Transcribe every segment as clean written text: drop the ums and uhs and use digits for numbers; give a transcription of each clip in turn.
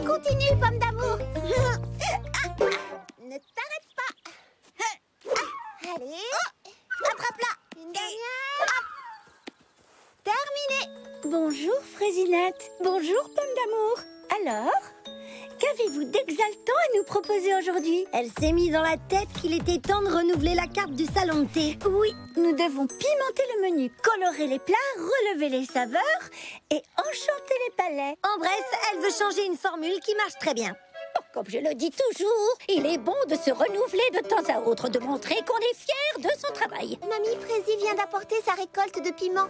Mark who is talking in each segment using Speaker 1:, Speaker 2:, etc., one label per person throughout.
Speaker 1: Continue, pomme d'amour. Ne t'arrête pas. Allez, attrape-la. Une dernière. Terminé.
Speaker 2: Bonjour, Fraisinette. Bonjour, pomme d'amour. Alors, qu'avez-vous d'exaltant à nous proposer aujourd'hui?
Speaker 3: Elle s'est mis dans la tête qu'il était temps de renouveler la carte du salon de thé.
Speaker 2: Oui, nous devons pimenter le menu, colorer les plats, relever les saveurs et enchanter les palais.
Speaker 3: En bref, elle veut changer une formule qui marche très bien.
Speaker 4: Comme je le dis toujours, il est bon de se renouveler de temps à autre, de montrer qu'on est fier de son travail.
Speaker 1: Mamie Fraisie vient d'apporter sa récolte de piments.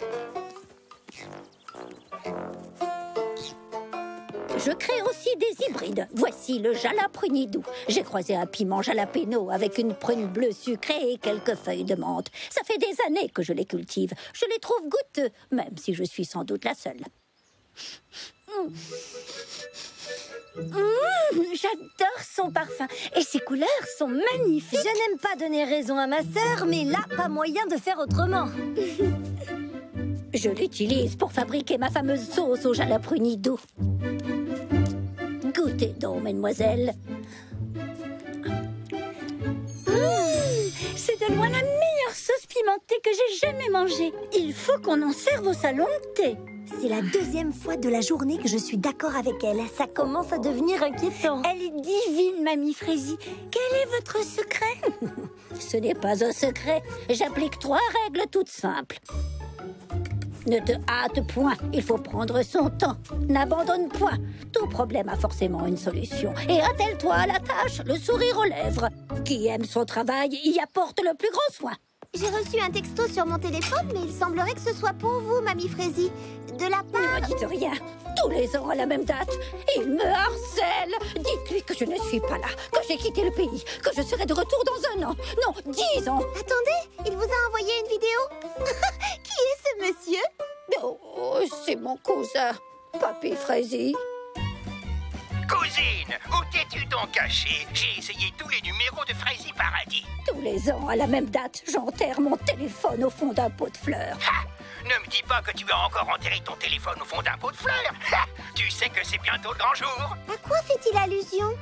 Speaker 4: Je crée aussi des hybrides. Voici le jalaprenidou. J'ai croisé un piment jalapeno avec une prune bleue sucrée et quelques feuilles de menthe. Ça fait des années que je les cultive. Je les trouve goûteux, même si je suis sans doute la seule.
Speaker 2: J'adore son parfum et ses couleurs sont magnifiques.
Speaker 3: Je n'aime pas donner raison à ma sœur, mais là, pas moyen de faire autrement.
Speaker 4: Je l'utilise pour fabriquer ma fameuse sauce au jalaprenidou. Goûtez donc, mesdemoiselles.
Speaker 2: C'est de loin la meilleure sauce pimentée que j'ai jamais mangée. Il faut qu'on en serve au salon de thé.
Speaker 3: C'est la deuxième fois de la journée que je suis d'accord avec elle. Ça commence à devenir inquiétant.
Speaker 2: Elle est divine, Mamie Fraisie. Quel est votre secret?
Speaker 4: Ce n'est pas un secret. J'applique 3 règles toutes simples. Ne te hâte point, il faut prendre son temps. N'abandonne point. Tout problème a forcément une solution. Et attelle-toi à la tâche, le sourire aux lèvres. Qui aime son travail y apporte le plus grand soin.
Speaker 1: J'ai reçu un texto sur mon téléphone, mais il semblerait que ce soit pour vous, Mamie Fraisie. De la part...
Speaker 4: Ne me dites rien. Tous les ans à la même date. Il me harcèle. Dites-lui que je ne suis pas là, que j'ai quitté le pays, que je serai de retour dans 1 an. Non, 10 ans.
Speaker 1: Attendez, il vous a envoyé une vidéo. Qui est ce monsieur?
Speaker 4: Oh, c'est mon cousin, Papy Fraisie.
Speaker 5: Cousine, où t'es-tu donc cachée? J'ai essayé tous les numéros de Fraisie Paradis.
Speaker 4: Tous les ans, à la même date, j'enterre mon téléphone au fond d'un pot de fleurs.
Speaker 5: Ha! Ne me dis pas que tu as encore enterré ton téléphone au fond d'un pot de fleurs. Ha! Tu sais que c'est bientôt le grand jour.
Speaker 1: À quoi fait-il allusion?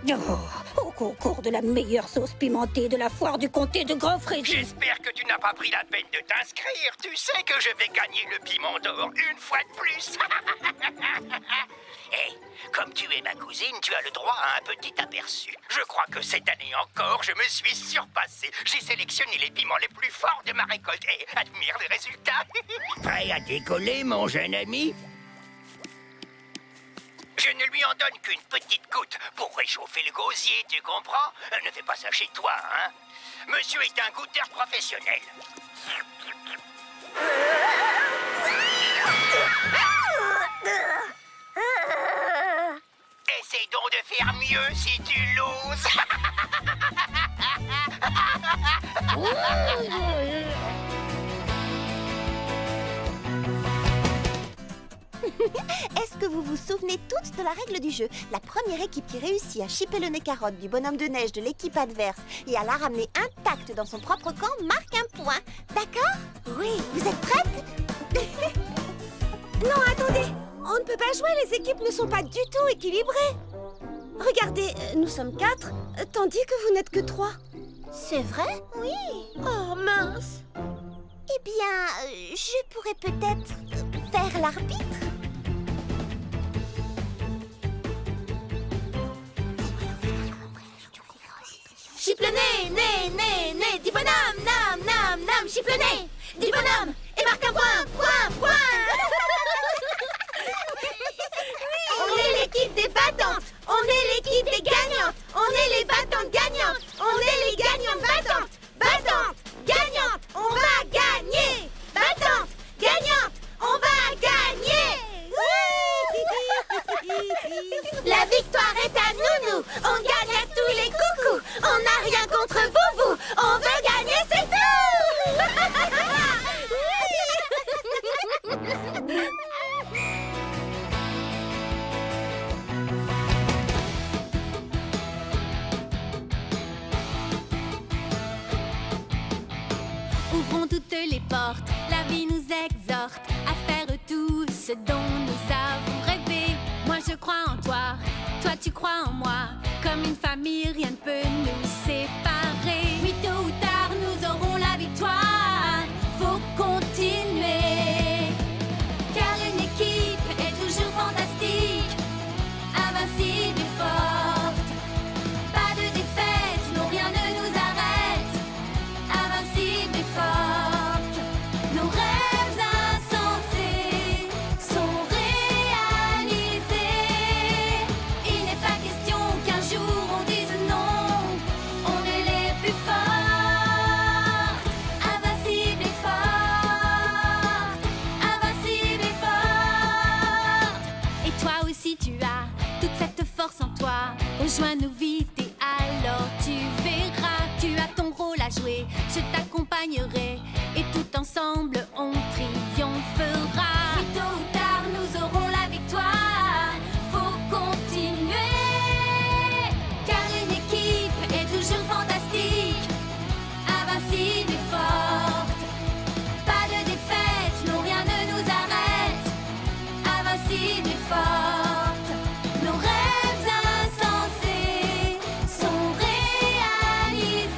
Speaker 4: Au concours de la meilleure sauce pimentée de la foire du comté de Grand Fraisie.
Speaker 5: J'espère que tu n'as pas pris la peine de t'inscrire. Tu sais que je vais gagner le piment d'or une fois de plus. Hé, comme tu es ma cousine, tu as le droit à un petit aperçu. Je crois que cette année encore, je me suis surpassé. J'ai sélectionné les piments les plus forts de ma récolte et admire les résultats. Prêt à décoller, mon jeune ami? Je ne lui en donne qu'une petite goutte pour réchauffer le gosier, tu comprends? Ne fais pas ça chez toi, hein? Monsieur est un goûteur professionnel. Essaye donc de faire mieux si tu l'oses.
Speaker 1: Est-ce que vous vous souvenez toutes de la règle du jeu? La première équipe qui réussit à chipper le nez carotte du bonhomme de neige de l'équipe adverse et à la ramener intacte dans son propre camp marque un point. D'accord? Oui. Vous êtes prêtes?
Speaker 6: Non, attendez. On ne peut pas jouer, les équipes ne sont pas du tout équilibrées. Regardez, nous sommes 4, tandis que vous n'êtes que 3.
Speaker 1: C'est vrai? Oui.
Speaker 6: Oh, mince.
Speaker 1: Eh bien, je pourrais peut-être faire l'arbitre.
Speaker 6: Chipe le nez, nez, nez, nez, dis bonhomme, nam, nam, nam, chipe le nez, dis bonhomme, et marque un point, point, point.
Speaker 1: On est l'équipe des battantes. On est l'équipe des gagnantes. On est les battantes gagnantes. On est les gagnantes battantes. Battantes, gagnantes, on va gagner. Battantes, gagnantes, on va gagner. La victoire est à nous. On gagne à tous les coucous. On n'a rien contre vous. On veut gagner, c'est tout.
Speaker 6: les portes. La vie nous exhorte à faire tout ce dont nous avons rêvé. Moi je crois en toi, toi tu crois en moi. Comme une famille, rien ne peut nous séparer. Oui, tôt ou tard, nous aurons la victoire. Faut continuer. Car une équipe est toujours fantastique, invincible et forte. Pas de défaite, non rien ne nous arrête. Invincible et forte. Nos rêves insensés sont réalisés. Il n'est pas question qu'un jour on dise non. On est les plus fortes. Invincible et forte. Invincible et forte. Et toi aussi tu as toute cette force en toi. Rejoins-nous vite et alors tu verras. Tu as ton rôle à jouer, je t'accompagnerai. Et tout ensemble on triomphera. Oui, tôt ou tard nous aurons la victoire. Faut continuer. Car une équipe est toujours fantastique, invincible et forte. Pas de défaite, non rien ne nous arrête. Invincible et forte. Nos rêves insensés sont réalisés.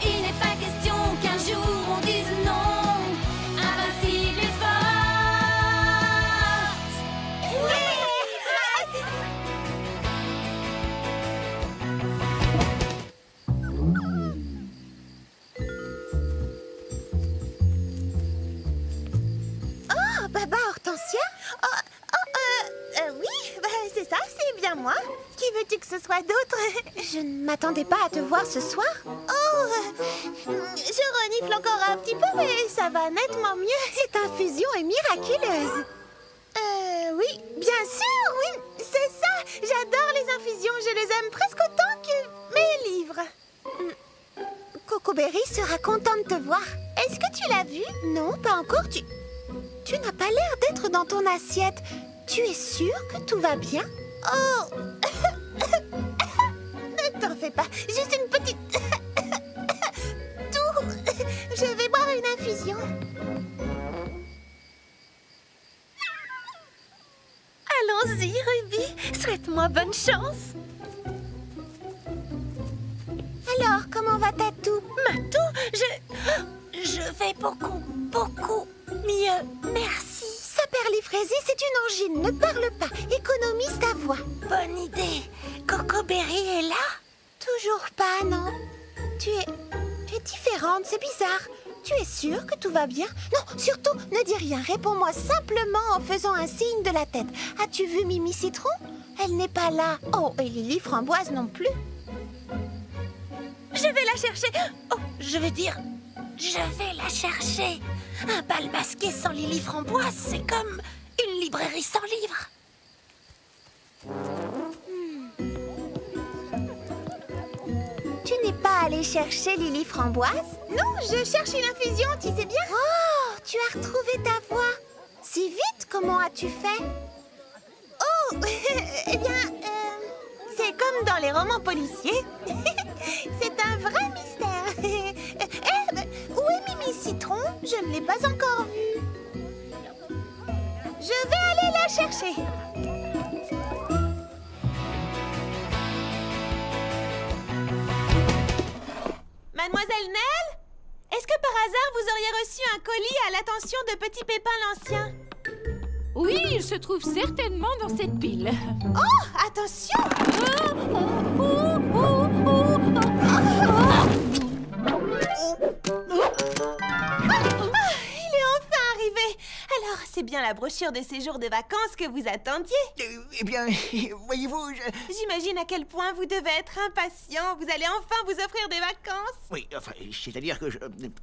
Speaker 6: Il n'est pas question qu'un jour on dise non. Invincible et forte.
Speaker 1: Oh, Baba Hortensia? Oui, c'est ça, c'est bien moi. Qui veux-tu que ce soit d'autre? Je ne m'attendais pas à te voir ce soir. Oh, je renifle encore un petit peu, mais ça va nettement mieux. Cette infusion est miraculeuse. Oui, bien sûr, oui, c'est ça. J'adore les infusions, je les aime presque autant que mes livres. Cocoberry sera content de te voir. Est-ce que tu l'as vu? Non, pas encore. Tu n'as pas l'air d'être dans ton assiette. Tu es sûre que tout va bien? Oh! Ne t'en fais pas, juste une petite... Tout... Je vais boire une infusion.
Speaker 3: Allons-y, Ruby. Souhaite-moi bonne chance.
Speaker 1: Alors, comment va Tatou?
Speaker 3: Matou, je vais beaucoup mieux. Merci.
Speaker 1: Sa perlifrésie, c'est une angine. Ne parle pas. Économise ta voix.
Speaker 3: Bonne idée. Cocoberry est là?
Speaker 1: Toujours pas, non. Tu es différente, c'est bizarre. Tu es sûre que tout va bien? Non, surtout, ne dis rien. Réponds-moi simplement en faisant un signe de la tête. As-tu vu Mimi Citron? Elle n'est pas là. Oh, et Lily Framboise non plus.
Speaker 3: Je vais la chercher. Oh, je vais la chercher. Un bal masqué sans Lily Framboise, c'est comme une librairie sans livres.
Speaker 1: Tu n'es pas allée chercher Lily Framboise? Non, je cherche une infusion, tu sais bien. Oh, tu as retrouvé ta voix. Si vite, comment as-tu fait? Oh, eh bien, c'est comme dans les romans policiers. C'est un vrai mystère. Où est Mimi Citron? Je ne l'ai pas encore vue. Je vais aller la chercher. Mademoiselle Nell? Est-ce que par hasard vous auriez reçu un colis à l'attention de Petit Pépin l'Ancien?
Speaker 7: Oui, il se trouve certainement dans cette pile.
Speaker 1: Oh, attention! Il est enfin arrivé. Alors, c'est bien la brochure de séjour de vacances que vous attendiez?
Speaker 5: Eh bien, voyez-vous,
Speaker 1: J'imagine à quel point vous devez être impatient. Vous allez enfin vous offrir des vacances.
Speaker 5: Oui, enfin, c'est-à-dire que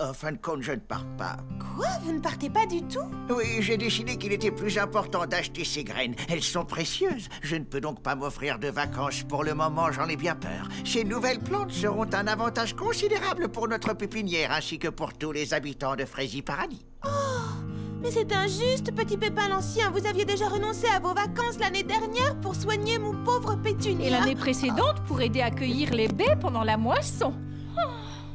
Speaker 5: en fin de compte, je ne pars pas.
Speaker 1: Quoi? Vous ne partez pas du tout?
Speaker 5: Oui, j'ai décidé qu'il était plus important d'acheter ces graines. Elles sont précieuses. Je ne peux donc pas m'offrir de vacances. Pour le moment, j'en ai bien peur. Ces nouvelles plantes seront un avantage considérable pour notre pépinière ainsi que pour tous les habitants de Frézy Paradis.
Speaker 1: Oh, mais c'est injuste, Petit Pépin l'Ancien. Vous aviez déjà renoncé à vos vacances l'année dernière pour soigner mon pauvre Pétunia.
Speaker 7: Et l'année précédente pour aider à cueillir les baies pendant la moisson.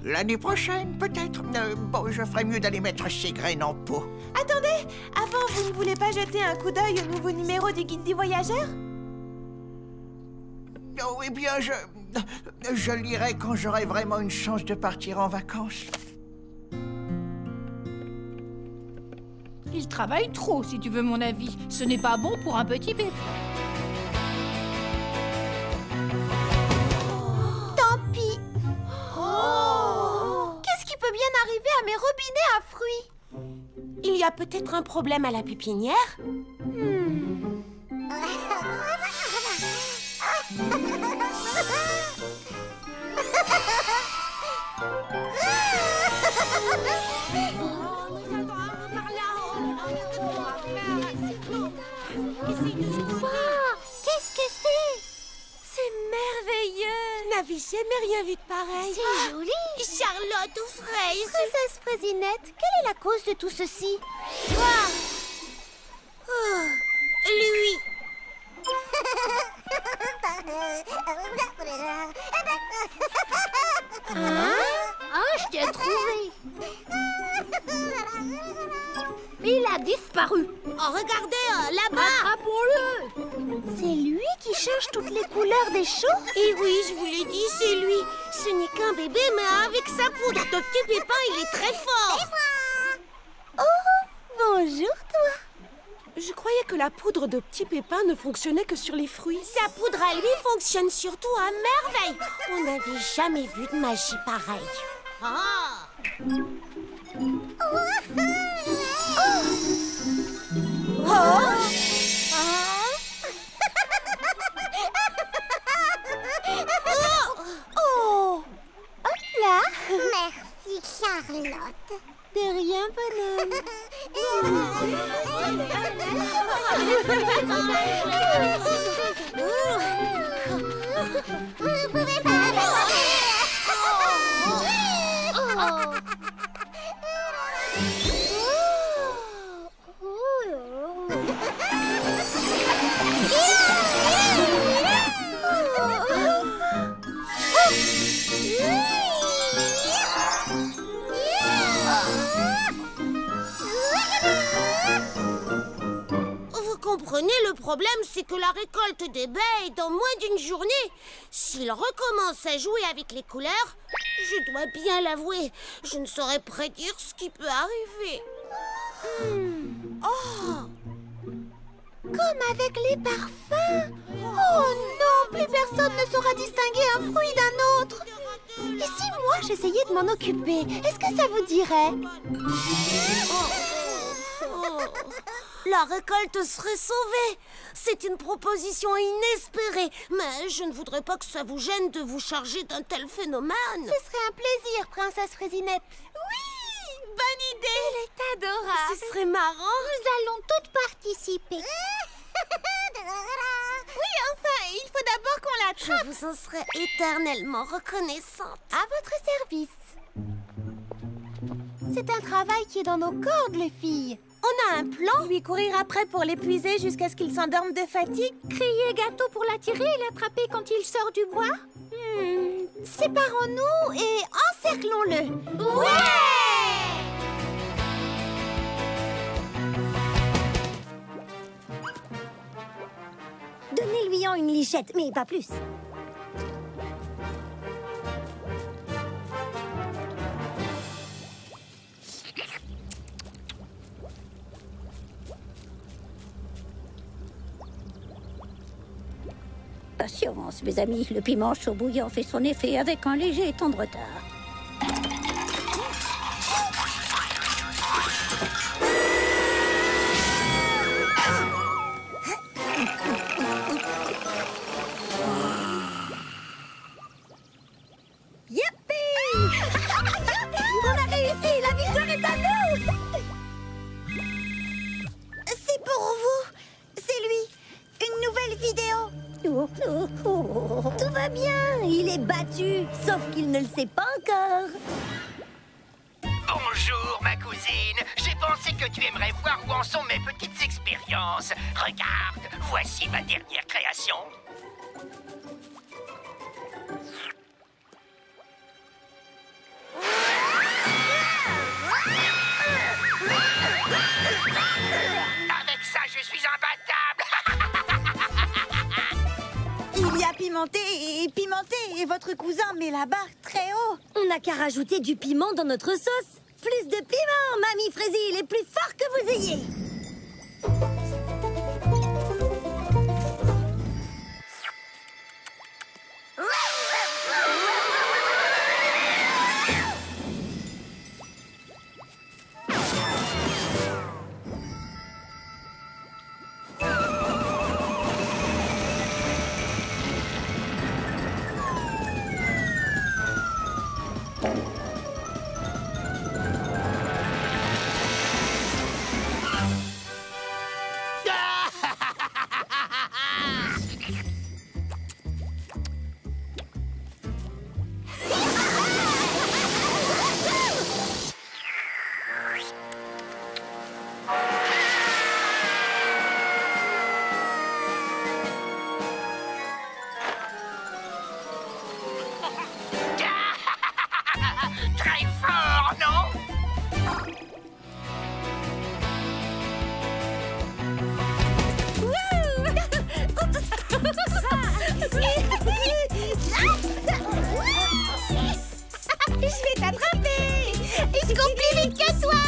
Speaker 8: L'année prochaine, peut-être. Bon, je ferais mieux d'aller mettre ces graines en pot.
Speaker 1: Attendez, avant, vous ne voulez pas jeter un coup d'œil au nouveau numéro du Guide du Voyageur?
Speaker 8: Oh, eh bien, je lirai quand j'aurai vraiment une chance de partir en vacances.
Speaker 7: Il travaille trop, si tu veux mon avis. Ce n'est pas bon pour un petit bébé.
Speaker 1: Tant pis. Qu'est-ce qui peut bien arriver à mes robinets à fruits? Il y a peut-être un problème à la pépinière?
Speaker 2: Qu'est-ce que c'est?
Speaker 1: C'est merveilleux! Je n'avais jamais rien vu de pareil.
Speaker 2: C'est joli.
Speaker 1: Charlotte aux fraises.
Speaker 2: Princesse Fraisinette, quelle est la cause de tout ceci?
Speaker 1: Lui.
Speaker 4: Ah, je t'ai trouvé. Il a disparu.
Speaker 1: Oh, regardez, là-bas.
Speaker 4: Attrapons-le.
Speaker 2: C'est lui qui change toutes les couleurs des choses?
Speaker 1: Et oui, je vous l'ai dit, c'est lui. Ce n'est qu'un bébé, mais avec sa poudre de petits pépins, il est très fort.
Speaker 2: Bonjour, toi.
Speaker 1: Je croyais que la poudre de petits pépins ne fonctionnait que sur les fruits. Sa poudre à lui fonctionne surtout à merveille. On n'avait jamais vu de magie pareille.
Speaker 2: Hop là.
Speaker 6: Merci, Charlotte.
Speaker 2: De rien, bonhomme.
Speaker 6: Vous ne pouvez pas
Speaker 1: Vous comprenez, le problème, c'est que la récolte des baies est dans moins d'une journée. S'il recommence à jouer avec les couleurs, je dois bien l'avouer, je ne saurais prédire ce qui peut arriver.
Speaker 2: Comme avec les parfums. Oh non, plus personne ne saura distinguer un fruit d'un autre. Et si moi j'essayais de m'en occuper, est-ce que ça vous dirait?
Speaker 1: La récolte serait sauvée. C'est une proposition inespérée, mais je ne voudrais pas que ça vous gêne de vous charger d'un tel phénomène.
Speaker 2: Ce serait un plaisir, princesse Fraisinette.
Speaker 1: Oui, bonne idée.
Speaker 2: Elle est adorable.
Speaker 1: Ce serait marrant.
Speaker 2: Nous allons toutes participer.
Speaker 1: Oui, enfin, il faut d'abord qu'on l'attrape. Je vous en serai éternellement reconnaissante.
Speaker 2: À votre service. C'est un travail qui est dans nos cordes, les filles.
Speaker 1: On a un plan. Lui courir après pour l'épuiser jusqu'à ce qu'il s'endorme de fatigue.
Speaker 2: Crier gâteau pour l'attirer et l'attraper quand il sort du bois. Séparons-nous et encerclons-le.
Speaker 4: Donnez-lui en une lichette, mais pas plus. Patience, mes amis. Le piment chaud bouillant fait son effet avec un léger temps de retard. On a réussi! La victoire est à nous!
Speaker 2: C'est pour vous. C'est lui. Une nouvelle vidéo.
Speaker 4: Tout va bien! Il est battu, sauf qu'il ne le sait pas encore.
Speaker 5: Bonjour, ma cousine. J'ai pensé que tu aimerais voir où en sont mes petites expériences. Regarde, voici ma dernière création.
Speaker 1: pimenté et votre cousin met la barre très haut.
Speaker 2: On n'a qu'à rajouter du piment dans notre sauce. Plus de piment, Mamie Frézy, les plus forts que vous ayez.
Speaker 5: Très fort, non?
Speaker 2: Je vais t'attraper. Je cours plus vite que toi.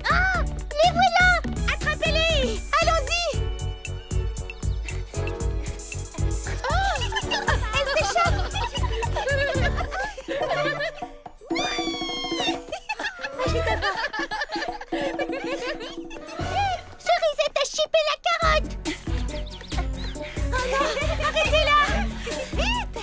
Speaker 2: Ah, les voilà! Attrapez-les! Allons-y! Oh, elle s'échappe! Cerisette a chippé la carotte! Oh non! Arrêtez-la! Vite!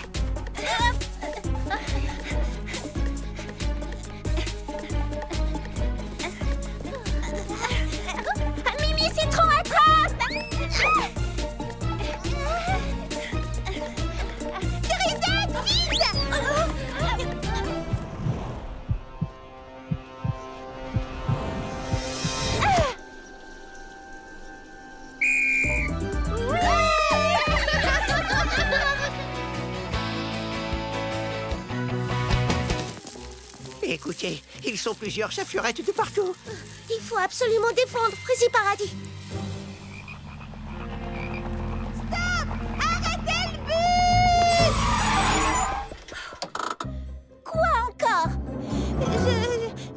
Speaker 2: Mimi Citron, attrape! Cerisette, vite!
Speaker 8: Écoutez, ils sont plusieurs chafurettes de partout.
Speaker 2: Il faut absolument défendre Frézy Paradis. Stop! Arrêtez le bus! Quoi encore?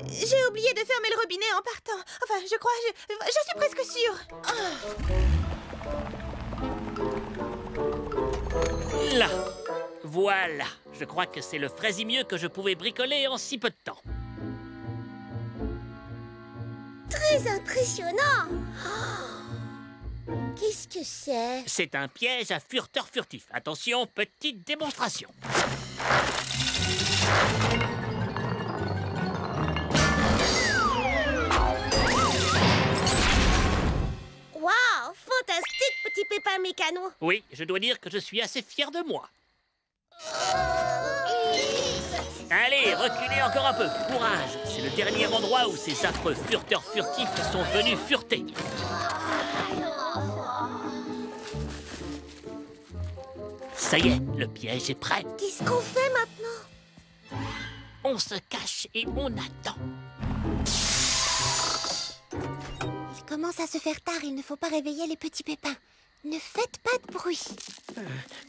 Speaker 2: J'ai oublié de fermer le robinet en partant. Enfin, je crois, je suis presque sûre.
Speaker 9: Là, voilà. Je crois que c'est le fraisimieux que je pouvais bricoler en si peu de temps.
Speaker 2: Très impressionnant. Qu'est-ce que c'est?
Speaker 9: C'est un piège à furteur furtif. Attention, petite démonstration.
Speaker 2: Waouh, fantastique, petit pépin mécano.
Speaker 9: Oui, je dois dire que je suis assez fier de moi. Allez, reculez encore un peu. Courage. C'est le dernier endroit où ces affreux furteurs furtifs sont venus fureter. Ça y est, le piège est prêt.
Speaker 2: Qu'est-ce qu'on fait maintenant?
Speaker 9: On se cache et on attend.
Speaker 2: Il commence à se faire tard, il ne faut pas réveiller les petits pépins. Ne faites pas de bruit.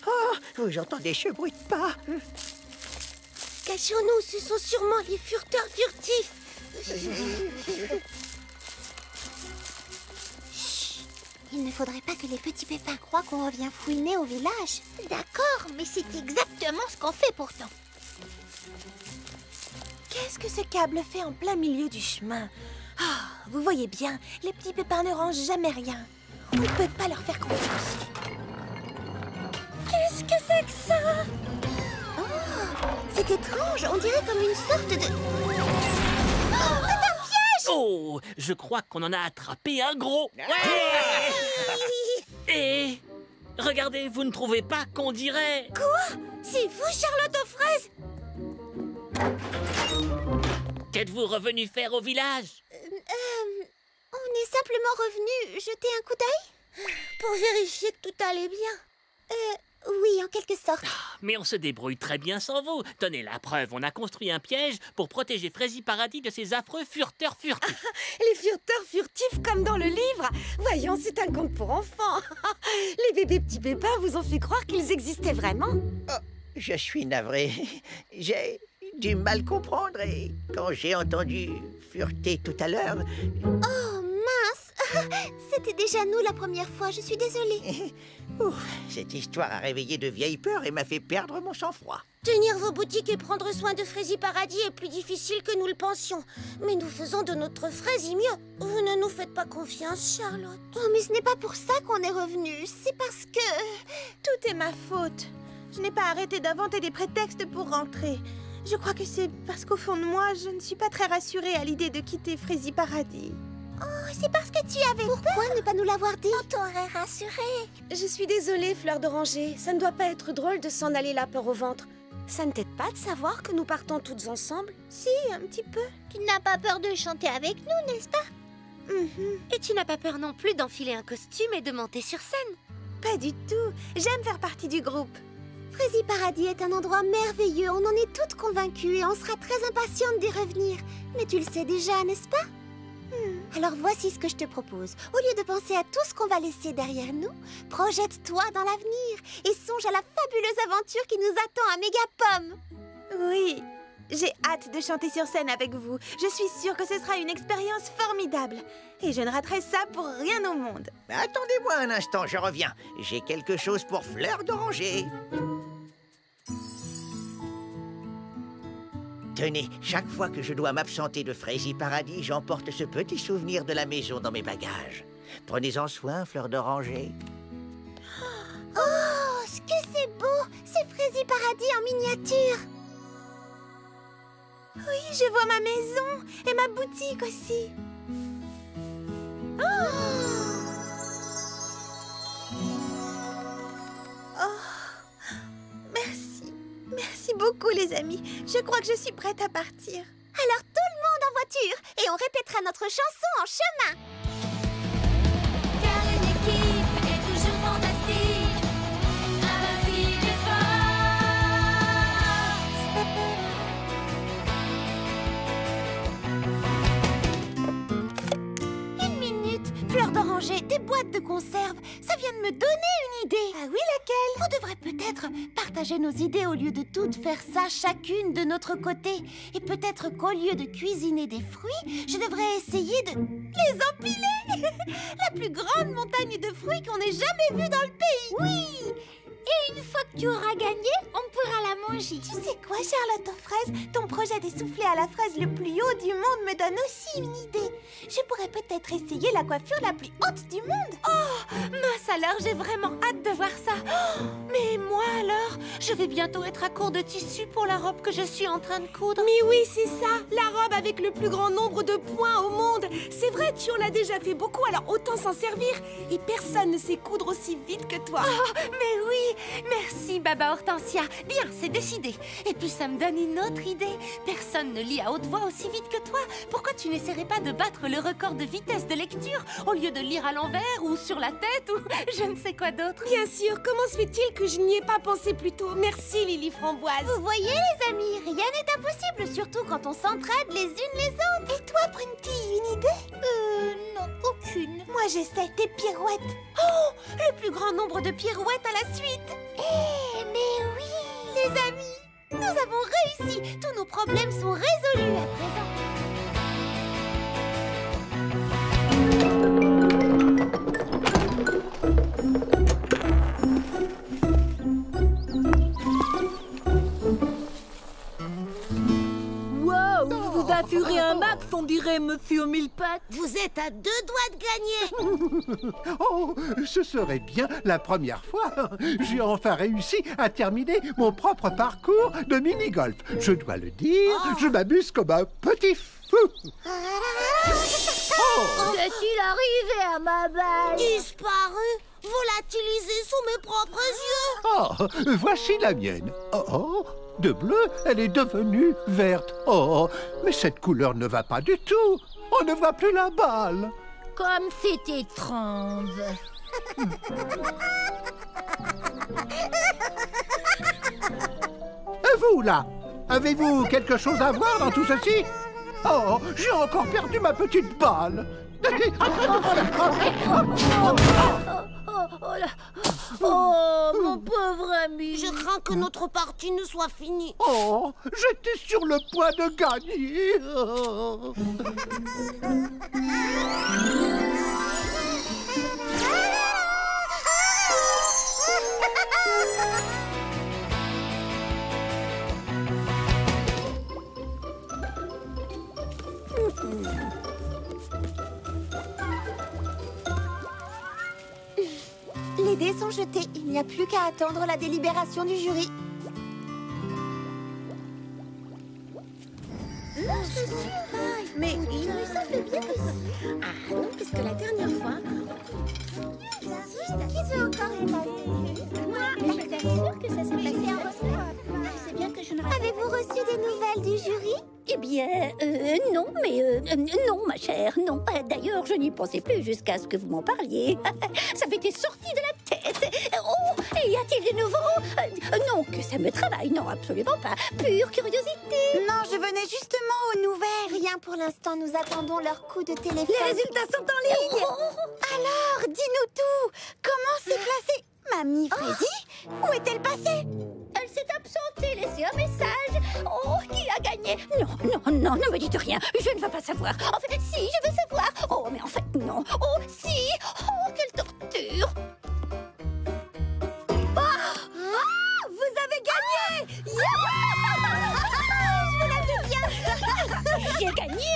Speaker 8: Oh, j'entends des bruits de pas.
Speaker 2: Cachons-nous, ce sont sûrement les furteurs furtifs. Chut. Il ne faudrait pas que les petits pépins croient qu'on revient fouiner au village. D'accord, mais c'est exactement ce qu'on fait pourtant. Qu'est-ce que ce câble fait en plein milieu du chemin? Ah, vous voyez bien, les petits pépins ne rangent jamais rien. On ne peut pas leur faire confiance. Qu'est-ce que c'est que ça? Oh, c'est étrange, on dirait comme une sorte de... Oh, c'est un piège!
Speaker 9: Oh, je crois qu'on en a attrapé un gros. Ouais. Et regardez, vous ne trouvez pas qu'on dirait...
Speaker 2: Quoi? C'est vous, Charlotte aux fraises?
Speaker 9: Qu'êtes-vous revenu faire au village?
Speaker 2: On est simplement revenu jeter un coup d'œil.
Speaker 1: Pour vérifier que tout allait bien.
Speaker 2: Oui, en quelque sorte.
Speaker 9: Mais on se débrouille très bien sans vous. Tenez la preuve, on a construit un piège pour protéger Frézy Paradis de ces affreux furteurs furtifs.
Speaker 1: Les furteurs furtifs comme dans le livre. Voyons, c'est un conte pour enfants. Les bébés petits pépins vous ont fait croire qu'ils existaient vraiment.
Speaker 8: Oh, je suis navré. J'ai du mal comprendre et quand j'ai entendu fureter tout à l'heure...
Speaker 2: Oh, mince. C'était déjà nous la première fois, je suis désolée.
Speaker 8: Ouf, cette histoire a réveillé de vieilles peurs et m'a fait perdre mon sang-froid.
Speaker 1: Tenir vos boutiques et prendre soin de Frézy Paradis est plus difficile que nous le pensions. Mais nous faisons de notre Frézy mieux. Vous ne nous faites pas confiance, Charlotte.
Speaker 2: Oh, mais ce n'est pas pour ça qu'on est revenu. C'est parce que...
Speaker 1: Tout est ma faute. Je n'ai pas arrêté d'inventer des prétextes pour rentrer. Je crois que c'est parce qu'au fond de moi, je ne suis pas très rassurée à l'idée de quitter Frézy Paradis.
Speaker 2: Oh, c'est parce que tu avais peur. Pourquoi ne pas nous l'avoir dit? On t'aurait rassuré.
Speaker 1: Je suis désolée, Fleur d'Oranger. Ça ne doit pas être drôle de s'en aller la peur au ventre. Ça ne t'aide pas de savoir que nous partons toutes ensemble? Si, un petit peu.
Speaker 2: Tu n'as pas peur de chanter avec nous, n'est-ce pas?
Speaker 1: Et tu n'as pas peur non plus d'enfiler un costume et de monter sur scène? Pas du tout. J'aime faire partie du groupe.
Speaker 2: Frézy Paradis est un endroit merveilleux. On en est toutes convaincues et on sera très impatientes d'y revenir. Mais tu le sais déjà, n'est-ce pas? Alors voici ce que je te propose. Au lieu de penser à tout ce qu'on va laisser derrière nous, projette-toi dans l'avenir et songe à la fabuleuse aventure qui nous attend à Mégapom.
Speaker 1: Oui, j'ai hâte de chanter sur scène avec vous. Je suis sûre que ce sera une expérience formidable. Et je ne raterai ça pour rien au monde.
Speaker 8: Attendez-moi un instant, je reviens. J'ai quelque chose pour Fleur d'Oranger. Tenez, chaque fois que je dois m'absenter de Frézy Paradis, j'emporte ce petit souvenir de la maison dans mes bagages. Prenez-en soin, Fleur d'Oranger.
Speaker 2: Oh, ce que c'est beau! C'est Frézy Paradis en miniature.
Speaker 1: Oui, je vois ma maison et ma boutique aussi. Merci beaucoup, les amis. Je crois que je suis prête à partir.
Speaker 2: Alors tout le monde en voiture et on répétera notre chanson en chemin.
Speaker 6: Car une équipe est toujours fantastique, invincible et
Speaker 2: forte. Une minute, Fleur d'Oranger, des boîtes de conserve. Ça vient de me donner une idée.
Speaker 1: Ah oui, laquelle?
Speaker 2: On devrait peut-être partager nos idées au lieu de toutes faire ça chacune de notre côté. Et peut-être qu'au lieu de cuisiner des fruits, je devrais essayer de les empiler. La plus grande montagne de fruits qu'on ait jamais vue dans le pays. Oui. Et une fois que tu auras gagné, on pourra la manger.
Speaker 1: Tu sais quoi, Charlotte aux fraises? Ton projet des soufflés à la fraise le plus haut du monde me donne aussi une idée. Je pourrais peut-être essayer la coiffure la plus haute du monde. Oh, mince alors, j'ai vraiment hâte de voir ça. Oh, mais moi alors, je vais bientôt être à court de tissu pour la robe que je suis en train de coudre. Mais oui, c'est ça, la robe avec le plus grand nombre de points au monde. C'est vrai, tu en as déjà fait beaucoup, alors autant s'en servir. Et personne ne sait coudre aussi vite que toi. Oh, mais oui. Merci, Baba Hortensia. Bien, c'est décidé. Et puis ça me donne une autre idée. Personne ne lit à haute voix aussi vite que toi. Pourquoi tu n'essaierais pas de battre le record de vitesse de lecture au lieu de lire à l'envers ou sur la tête ou je ne sais quoi d'autre? Bien sûr, comment se fait-il que je n'y ai pas pensé plus tôt? Merci, Lily Framboise.
Speaker 2: Vous voyez, les amis, rien n'est impossible, surtout quand on s'entraide les unes les autres.
Speaker 1: Et toi, Brunty, une idée?
Speaker 2: Non, aucune.
Speaker 1: Moi, j'essaie des pirouettes. Oh, le plus grand nombre de pirouettes à la suite.
Speaker 2: Mais oui, les amis, nous avons réussi. Tous nos problèmes sont résolus à présent.
Speaker 10: Waouh, vous affurez un max, on dirait Monsieur Millepattes.
Speaker 1: Vous êtes à 2 doigts de gagner.
Speaker 11: Oh, ce serait bien la première fois. J'ai enfin réussi à terminer mon propre parcours de mini-golf. Je dois le dire, je m'amuse comme un petit fou.
Speaker 2: Qu'est-il arrivé à ma balle?
Speaker 1: Disparu. volatilisé sous mes propres yeux.
Speaker 11: Oh, voici la mienne. Oh, oh, de bleu, elle est devenue verte. Oh, mais cette couleur ne va pas du tout. On ne voit plus la balle.
Speaker 7: Comme c'est étrange.
Speaker 11: Et vous, là, avez-vous quelque chose à voir dans tout ceci? Oh, j'ai encore perdu ma petite balle.
Speaker 10: Oh, mon pauvre ami.
Speaker 1: Je crains que notre partie ne soit finie.
Speaker 11: Oh, j'étais sur le point de gagner.
Speaker 2: Les dés sont jetés. Il n'y a plus qu'à attendre la délibération du jury.
Speaker 1: Mais il ne savait bien que ça. Ah non, parce que la dernière fois...
Speaker 2: Qui veut encore effacer? Moi, je suis sûre que ça s'est passé en ressort. Je sais bien que je ne... Avez-vous reçu des nouvelles du jury?
Speaker 4: Eh bien, non, mais non, ma chère, non. D'ailleurs, je n'y pensais plus jusqu'à ce que vous m'en parliez. Ça m'était sorti de la tête. Oh, y a-t-il des nouveaux? Non, que ça me travaille, non, absolument pas. Pure curiosité.
Speaker 2: Non, je venais justement aux nouvelles. Rien pour l'instant, nous attendons leur coup de téléphone.
Speaker 3: Les résultats sont en ligne.
Speaker 2: Alors, dis-nous tout. Comment s'est placée Mamie Freddy? Où est-elle passée?
Speaker 4: Elle s'est absentée, laissé un message. Oh, qui a gagné? Non, non, non, ne me dites rien. Je ne veux pas savoir. En fait, si, je veux savoir. Oh, mais en fait, non. Oh, si. Oh, quelle torture.
Speaker 3: Vous avez gagné.
Speaker 4: J'ai gagné.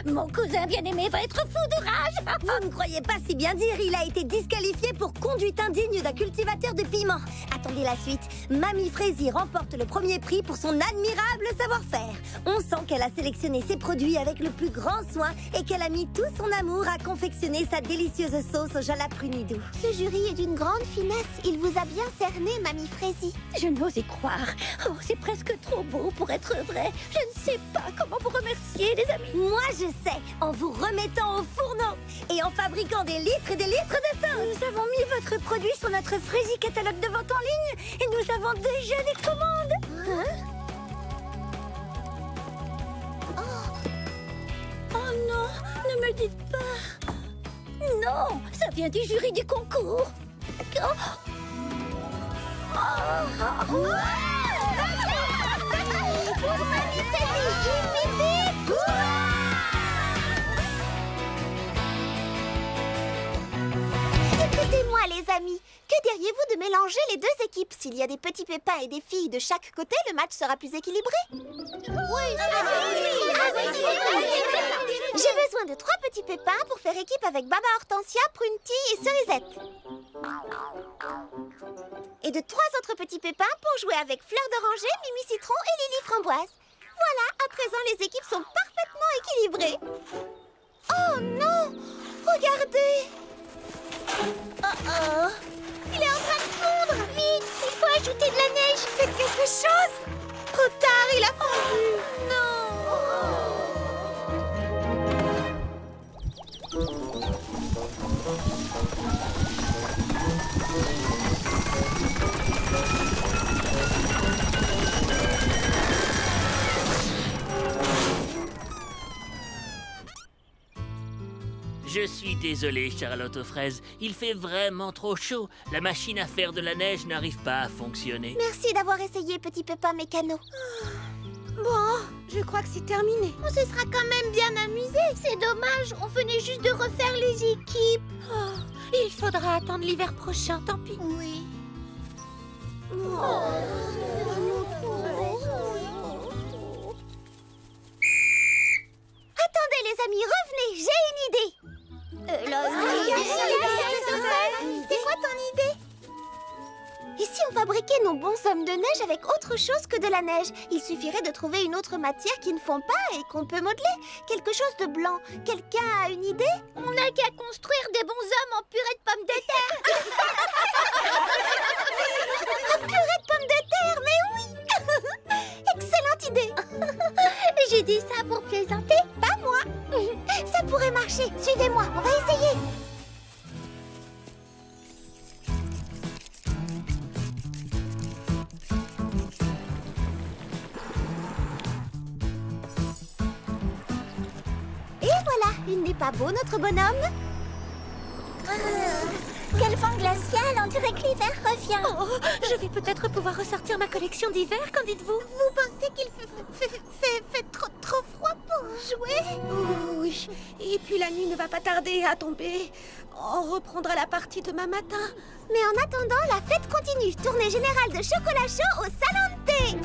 Speaker 4: Mon cousin bien-aimé va être fou de rage.
Speaker 3: Vous ne croyez pas si bien dire, il a été disqualifié pour conduite indigne d'un cultivateur de piments. Attendez la suite. Mamie Freddy remporte le premier prix pour son admirable savoir-faire. On sent qu'elle a sélectionné ses produits avec le plus grand soin et qu'elle a mis tout son amour à confectionner sa délicieuse sauce au jalaprunis-doux.
Speaker 2: Ce jury est d'une grande finesse. Il vous a bien cerné, Mamie Freddy.
Speaker 4: Je n'ose y croire. Oh, c'est presque trop beau pour être vrai. Je ne sais pas comment vous remercier, les amis.
Speaker 3: Moi, je sais, en vous remettant au fourneau et en fabriquant des litres et des litres de sauce. Nous avons mis votre produit sur notre Freddy catalogue de vente en ligne et nous avons déjà des commandes.
Speaker 4: Oh non, ne me dites pas. Non, ça vient du jury du concours.
Speaker 2: Écoutez-moi, les amis. Que diriez-vous de mélanger les deux équipes? S'il y a des petits pépins et des filles de chaque côté, le match sera plus équilibré. J'ai besoin de 3 petits pépins pour faire équipe avec Baba Hortensia, Prunty et Cerisette. Et de 3 autres petits pépins pour jouer avec Fleur d'Oranger, Mimi Citron et Lily Framboise. Voilà, à présent les équipes sont parfaitement équilibrées. Oh non! Regardez! Oh! Il est en train de fondre! Vite! Il faut ajouter de la neige! Faites quelque chose! Trop tard, il a fondu! Non!
Speaker 9: Je suis désolé, Charlotte aux fraises. Il fait vraiment trop chaud. La machine à faire de la neige n'arrive pas à fonctionner.
Speaker 2: Merci d'avoir essayé, petit pépin mécano.
Speaker 1: Bon, je crois que c'est terminé.
Speaker 2: On se sera quand même bien amusé. C'est dommage, on venait juste de refaire les équipes.
Speaker 1: Il faudra attendre l'hiver prochain, tant pis.
Speaker 2: Oui. Attendez, les amis, revenez, j'ai une idée. C'est quoi ton idée? Et si si on fabriquait nos bonshommes de neige avec autre chose que de la neige? Il suffirait de trouver une autre matière qui ne fond pas et qu'on peut modeler. Quelque chose de blanc. Quelqu'un a une idée?
Speaker 1: On n'a qu'à construire des bonshommes en purée de pommes de terre.
Speaker 2: Un purée de pommes de terre, mais oui. Excellente idée.
Speaker 1: J'ai dit ça pour plaisanter.
Speaker 2: Pas moi. Ça pourrait marcher. Suivez-moi, on va essayer. Et voilà, il n'est pas beau notre bonhomme?
Speaker 1: Quel vent glacial, on dirait que l'hiver revient.
Speaker 2: Oh, je vais peut-être pouvoir ressortir ma collection d'hiver, qu'en dites-vous? Vous pensez qu'il fait trop froid pour jouer?
Speaker 12: Oh, oui, et puis la nuit ne va pas tarder à tomber. On reprendra la partie demain matin.
Speaker 2: Mais en attendant, la fête continue. Tournée générale de chocolat chaud au salon de thé.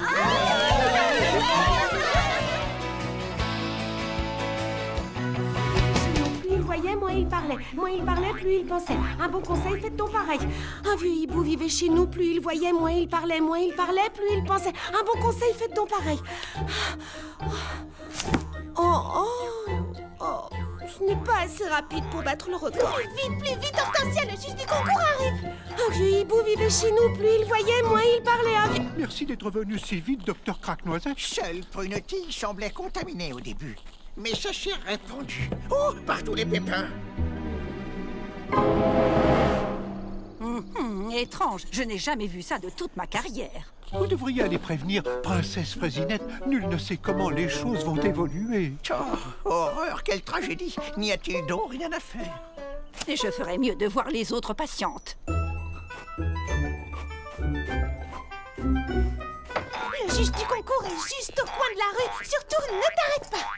Speaker 12: Plus il voyait, moins il parlait. Moins il parlait, plus il pensait. Un bon conseil, faites donc pareil. Un vieux hibou vivait chez nous, plus il voyait, moins il parlait. Moins il parlait, plus il pensait. Un bon conseil, faites donc pareil. Oh, ce n'est pas assez rapide pour battre le record.
Speaker 2: Plus vite, Hortensia, le juge du concours arrive.
Speaker 12: Un vieux hibou vivait chez nous, plus il voyait, moins il parlait.
Speaker 11: Merci d'être venu si vite, docteur Craque-Noisette.
Speaker 8: Seule Prunetille semblait contaminée au début. Mais ça s'est répandu. Oh, par tous les pépins.
Speaker 13: Étrange, je n'ai jamais vu ça de toute ma carrière.
Speaker 11: Vous devriez aller prévenir Princesse Fraisinette. Nul ne sait comment les choses vont évoluer.
Speaker 8: Oh, horreur, quelle tragédie. N'y a-t-il donc rien à faire?
Speaker 13: Et je ferais mieux de voir les autres patientes.
Speaker 12: Le juge du concours est juste au coin de la rue. Surtout, ne t'arrête pas.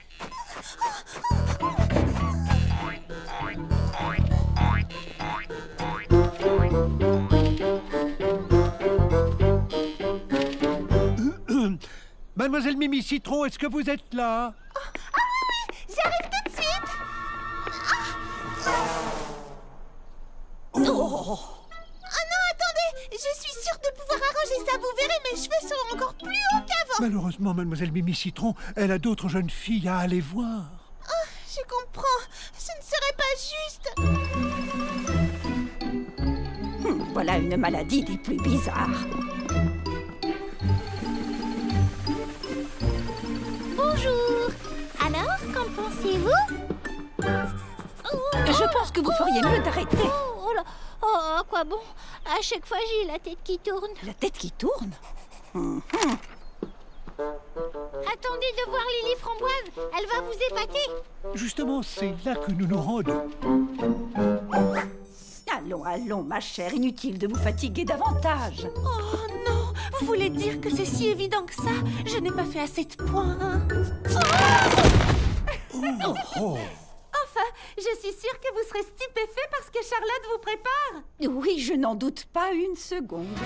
Speaker 11: Mademoiselle Mimi Citron, est-ce que vous êtes là?
Speaker 2: Ah oui, j'arrive tout de suite.
Speaker 11: Oh.
Speaker 2: Oh non, attendez, je suis sûre de pouvoir arranger ça. Vous verrez, mes cheveux seront encore plus hauts qu'avant.
Speaker 11: Malheureusement, Mademoiselle Mimi Citron, elle a d'autres jeunes filles à aller voir.
Speaker 2: Oh, je comprends. Ce ne serait pas juste.
Speaker 13: Voilà une maladie des plus bizarres.
Speaker 1: Bonjour. Alors, qu'en pensez-vous?
Speaker 13: Je pense que vous feriez mieux d'arrêter.
Speaker 1: Oh là, oh, à quoi bon? À chaque fois, j'ai la tête qui tourne.
Speaker 13: La tête qui tourne?
Speaker 1: Attendez de voir Lily Framboise. Elle va vous épater.
Speaker 11: Justement, c'est là que nous nous rendons.
Speaker 13: Allons, allons, ma chère, inutile de vous fatiguer davantage.
Speaker 12: Oh non, vous voulez dire que c'est si évident que ça? Je n'ai pas fait assez de points.
Speaker 13: Enfin, je suis sûre que vous serez stupéfait parce que Charlotte vous prépare. Oui, je n'en doute pas une seconde.